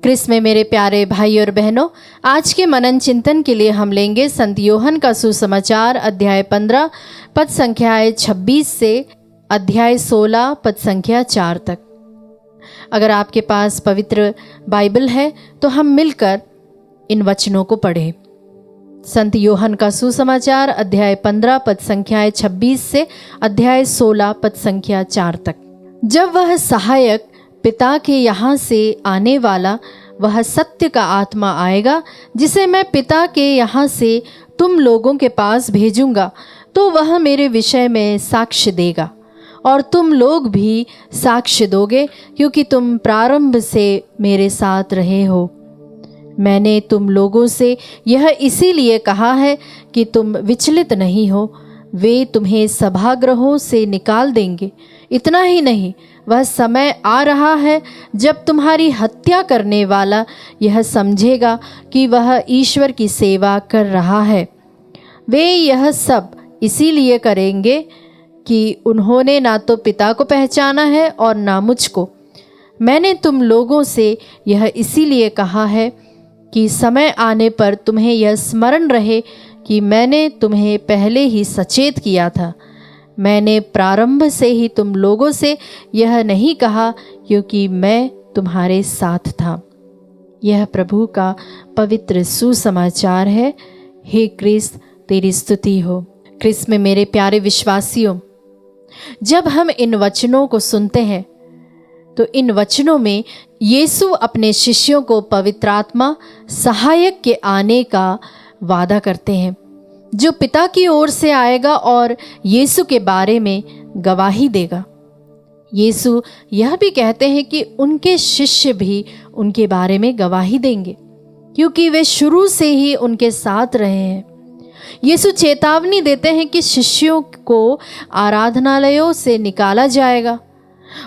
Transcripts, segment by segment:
क्रिस्त में मेरे प्यारे भाई और बहनों, आज के मनन चिंतन के लिए हम लेंगे संत यूहन्ना का सुसमाचार अध्याय 15 पद संख्या 26 से अध्याय 16 पद संख्या 4 तक। अगर आपके पास पवित्र बाइबल है तो हम मिलकर इन वचनों को पढ़ें। संत यूहन्ना का सुसमाचार अध्याय 15 पद संख्या 26 से अध्याय 16 पद संख्या 4 तक। जब वह सहायक पिता के यहाँ से आने वाला वह सत्य का आत्मा आएगा, जिसे मैं पिता के यहाँ से तुम लोगों के पास भेजूंगा, तो वह मेरे विषय में साक्ष्य देगा और तुम लोग भी साक्ष्य दोगे, क्योंकि तुम प्रारंभ से मेरे साथ रहे हो। मैंने तुम लोगों से यह इसीलिए कहा है कि तुम विचलित नहीं हो। वे तुम्हें सभागृहों से निकाल देंगे। इतना ही नहीं, वह समय आ रहा है जब तुम्हारी हत्या करने वाला यह समझेगा कि वह ईश्वर की सेवा कर रहा है। वे यह सब इसीलिए करेंगे कि उन्होंने ना तो पिता को पहचाना है और ना मुझको। मैंने तुम लोगों से यह इसीलिए कहा है कि समय आने पर तुम्हें यह स्मरण रहे कि मैंने तुम्हें पहले ही सचेत किया था। मैंने प्रारंभ से ही तुम लोगों से यह नहीं कहा, क्योंकि मैं तुम्हारे साथ था। यह प्रभु का पवित्र सुसमाचार है। हे क्रिस्त, तेरी स्तुति हो। क्रिस्त में मेरे प्यारे विश्वासियों, जब हम इन वचनों को सुनते हैं तो इन वचनों में यीशु अपने शिष्यों को पवित्र आत्मा सहायक के आने का वादा करते हैं, जो पिता की ओर से आएगा और यीशु के बारे में गवाही देगा। यीशु यह भी कहते हैं कि उनके शिष्य भी उनके बारे में गवाही देंगे, क्योंकि वे शुरू से ही उनके साथ रहे हैं। यीशु चेतावनी देते हैं कि शिष्यों को आराधनालयों से निकाला जाएगा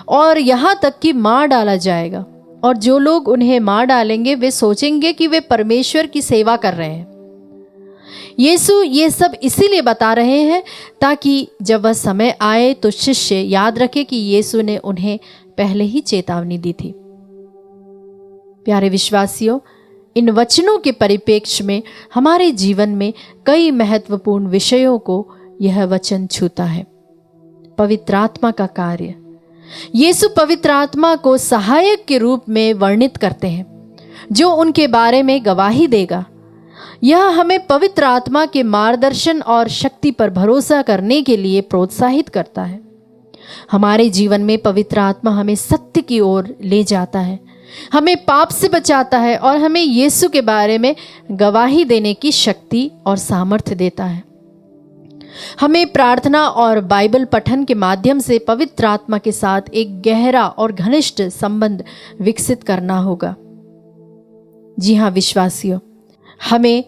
और यहाँ तक कि मार डाला जाएगा, और जो लोग उन्हें मार डालेंगे वे सोचेंगे कि वे परमेश्वर की सेवा कर रहे हैं। यीशु ये सब इसीलिए बता रहे हैं ताकि जब वह समय आए तो शिष्य याद रखे कि यीशु ने उन्हें पहले ही चेतावनी दी थी। प्यारे विश्वासियों, इन वचनों के परिप्रेक्ष्य में हमारे जीवन में कई महत्वपूर्ण विषयों को यह वचन छूता है। पवित्र आत्मा का कार्य। यीशु पवित्र आत्मा को सहायक के रूप में वर्णित करते हैं, जो उनके बारे में गवाही देगा। यह हमें पवित्र आत्मा के मार्गदर्शन और शक्ति पर भरोसा करने के लिए प्रोत्साहित करता है। हमारे जीवन में पवित्र आत्मा हमें सत्य की ओर ले जाता है, हमें पाप से बचाता है और हमें यीशु के बारे में गवाही देने की शक्ति और सामर्थ्य देता है। हमें प्रार्थना और बाइबल पठन के माध्यम से पवित्र आत्मा के साथ एक गहरा और घनिष्ठ संबंध विकसित करना होगा। जी हाँ विश्वासियों, हमें